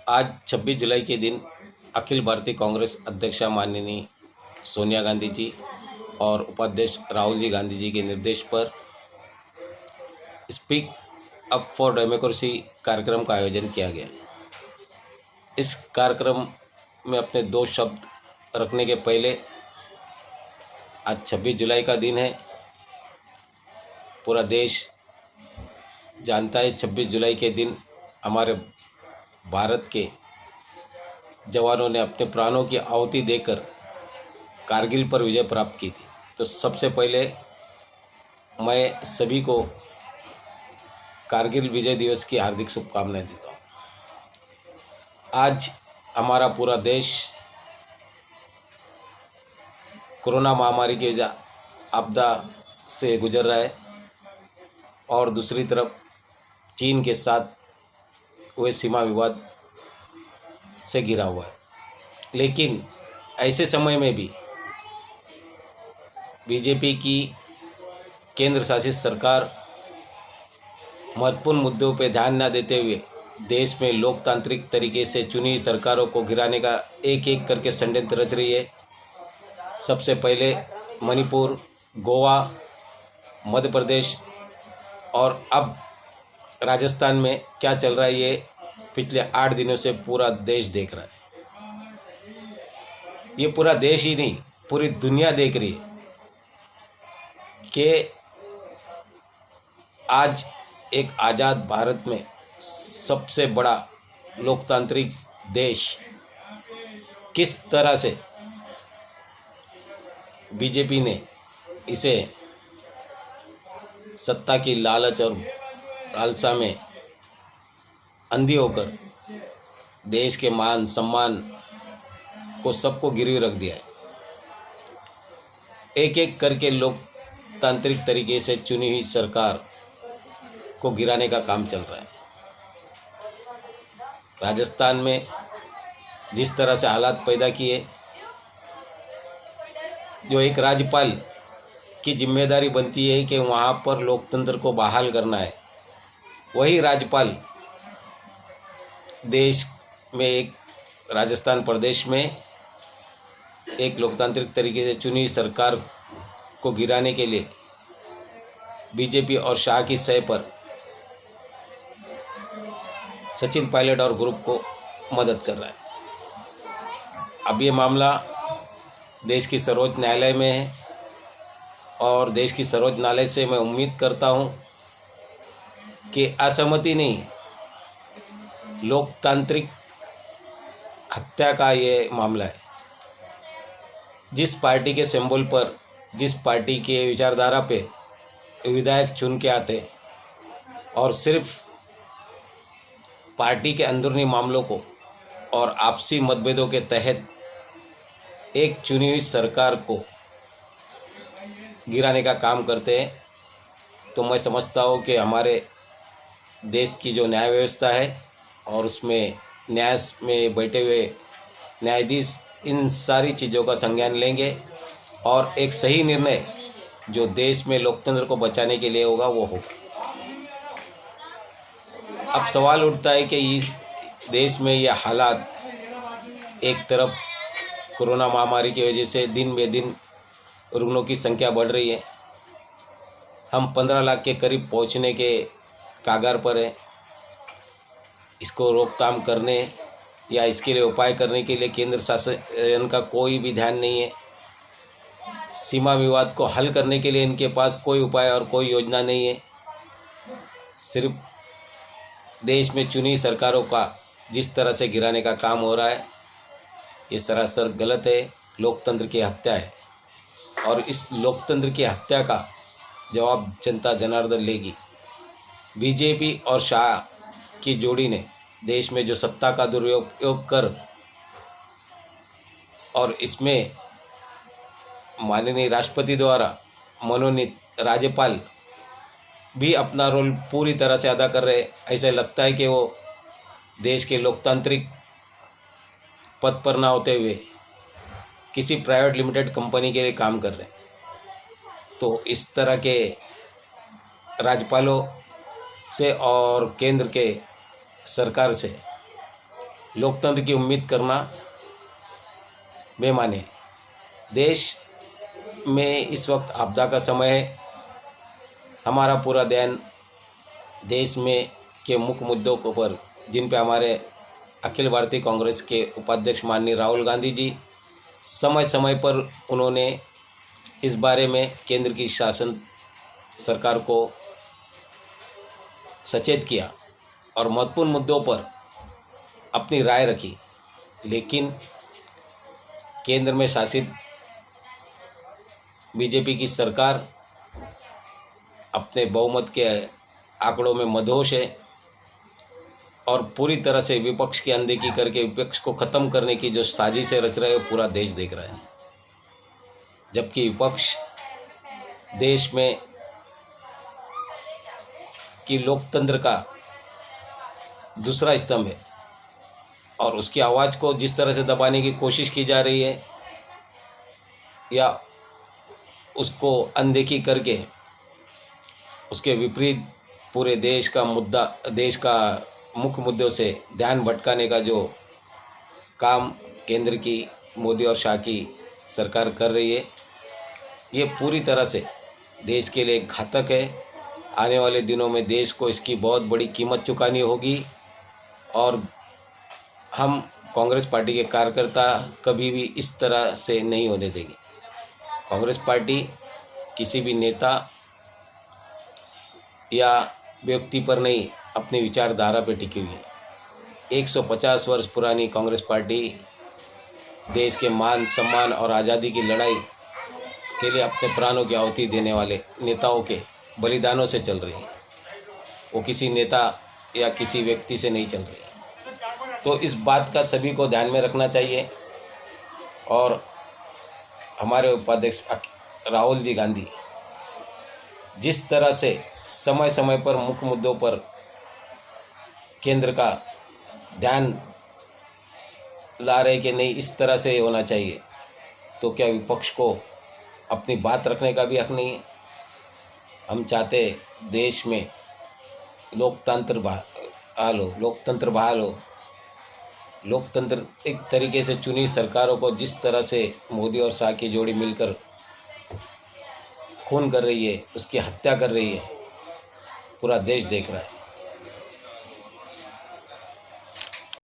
आज 26 जुलाई के दिन अखिल भारतीय कांग्रेस अध्यक्षा माननीय सोनिया गांधी जी और उपाध्यक्ष राहुल जी गांधी जी के निर्देश पर स्पीक अप फॉर डेमोक्रेसी कार्यक्रम का आयोजन किया गया। इस कार्यक्रम में अपने दो शब्द रखने के पहले आज 26 जुलाई का दिन है। पूरा देश जानता है 26 जुलाई के दिन हमारे भारत के जवानों ने अपने प्राणों की आहुति देकर कारगिल पर विजय प्राप्त की थी। तो सबसे पहले मैं सभी को कारगिल विजय दिवस की हार्दिक शुभकामनाएं देता हूँ। आज हमारा पूरा देश कोरोना महामारी की आपदा से गुजर रहा है और दूसरी तरफ चीन के साथ हुए सीमा विवाद से घिरा हुआ है। लेकिन ऐसे समय में भी बीजेपी की केंद्र शासित सरकार महत्वपूर्ण मुद्दों पर ध्यान न देते हुए देश में लोकतांत्रिक तरीके से चुनी सरकारों को गिराने का एक एक करके षड्यंत्र रच रही है। सबसे पहले मणिपुर, गोवा, मध्य प्रदेश और अब राजस्थान में क्या चल रहा है ये पिछले 8 दिनों से पूरा देश देख रहा है। ये पूरा देश ही नहीं, पूरी दुनिया देख रही है कि आज एक आज़ाद भारत में सबसे बड़ा लोकतांत्रिक देश किस तरह से बीजेपी ने इसे सत्ता की लालच और लालसा में अंधी होकर देश के मान सम्मान को सबको गिरवी रख दिया है। एक एक करके लोकतांत्रिक तरीके से चुनी हुई सरकार को गिराने का काम चल रहा है। राजस्थान में जिस तरह से हालात पैदा किए, जो एक राज्यपाल की जिम्मेदारी बनती है कि वहाँ पर लोकतंत्र को बहाल करना है, वही राज्यपाल देश में एक राजस्थान प्रदेश में एक लोकतांत्रिक तरीके से चुनी सरकार को गिराने के लिए बीजेपी और शाह की सह पर सचिन पायलट और ग्रुप को मदद कर रहा है। अब ये मामला देश की सर्वोच्च न्यायालय में है और देश की सर्वोच्च न्यायालय से मैं उम्मीद करता हूँ कि असहमति नहीं, लोकतांत्रिक हत्या का ये मामला है। जिस पार्टी के सिंबल पर, जिस पार्टी के विचारधारा पे विधायक चुन के आते और सिर्फ पार्टी के अंदरूनी मामलों को और आपसी मतभेदों के तहत एक चुनी हुई सरकार को गिराने का काम करते हैं, तो मैं समझता हूँ कि हमारे देश की जो न्याय व्यवस्था है और उसमें न्याय में बैठे हुए न्यायाधीश इन सारी चीज़ों का संज्ञान लेंगे और एक सही निर्णय जो देश में लोकतंत्र को बचाने के लिए होगा वो होगा। अब सवाल उठता है कि इस देश में ये हालात, एक तरफ कोरोना महामारी की वजह से दिन बे दिन रुग्णों की संख्या बढ़ रही है, हम 15 लाख के करीब पहुंचने के कागार पर हैं। इसको रोकथाम करने या इसके लिए उपाय करने के लिए केंद्र शासन का कोई भी ध्यान नहीं है। सीमा विवाद को हल करने के लिए इनके पास कोई उपाय और कोई योजना नहीं है। सिर्फ देश में चुनी सरकारों का जिस तरह से गिराने का काम हो रहा है, ये सरासर गलत है, लोकतंत्र की हत्या है और इस लोकतंत्र की हत्या का जवाब जनता जनार्दन लेगी। बीजेपी और शाह की जोड़ी ने देश में जो सत्ता का दुरुपयोग कर और इसमें माननीय राष्ट्रपति द्वारा मनोनीत राज्यपाल भी अपना रोल पूरी तरह से अदा कर रहे हैं। ऐसा लगता है कि वो देश के लोकतांत्रिक पद पर ना होते हुए किसी प्राइवेट लिमिटेड कंपनी के लिए काम कर रहे हैं। तो इस तरह के राज्यपालों से और केंद्र के सरकार से लोकतंत्र की उम्मीद करना बेमानी है। देश में इस वक्त आपदा का समय है। हमारा पूरा ध्यान देश में के मुख्य मुद्दों के ऊपर, जिन पे हमारे अखिल भारतीय कांग्रेस के उपाध्यक्ष माननीय राहुल गांधी जी समय समय पर उन्होंने इस बारे में केंद्र की शासन सरकार को सचेत किया और महत्वपूर्ण मुद्दों पर अपनी राय रखी। लेकिन केंद्र में शासित बीजेपी की सरकार अपने बहुमत के आंकड़ों में मदहोश है और पूरी तरह से विपक्ष की अनदेखी करके विपक्ष को ख़त्म करने की जो साजिशें रच रहे हैं पूरा देश देख रहा है। जबकि विपक्ष देश में कि लोकतंत्र का दूसरा स्तंभ है और उसकी आवाज़ को जिस तरह से दबाने की कोशिश की जा रही है या उसको अनदेखी करके उसके विपरीत पूरे देश का मुख्य मुद्दों से ध्यान भटकाने का जो काम केंद्र की मोदी और शाह की सरकार कर रही है, ये पूरी तरह से देश के लिए घातक है। आने वाले दिनों में देश को इसकी बहुत बड़ी कीमत चुकानी होगी और हम कांग्रेस पार्टी के कार्यकर्ता कभी भी इस तरह से नहीं होने देंगे। कांग्रेस पार्टी किसी भी नेता या व्यक्ति पर नहीं, अपनी विचारधारा पर टिकी हुई है। 150 वर्ष पुरानी कांग्रेस पार्टी देश के मान सम्मान और आज़ादी की लड़ाई के लिए अपने प्राणों की आहुति देने वाले नेताओं के बलिदानों से चल रही है। वो किसी नेता या किसी व्यक्ति से नहीं चल रही है। तो इस बात का सभी को ध्यान में रखना चाहिए और हमारे उपाध्यक्ष राहुल जी गांधी जिस तरह से समय समय पर मुख्य मुद्दों पर केंद्र का ध्यान ला रहे कि नहीं, इस तरह से होना चाहिए, तो क्या विपक्ष को अपनी बात रखने का भी हक नहीं है? हम चाहते देश में लोकतंत्र बहाल हो। लोकतंत्र एक तरीके से चुनी सरकारों को जिस तरह से मोदी और शाह की जोड़ी मिलकर खून कर रही है, उसकी हत्या कर रही है, पूरा देश देख रहा है।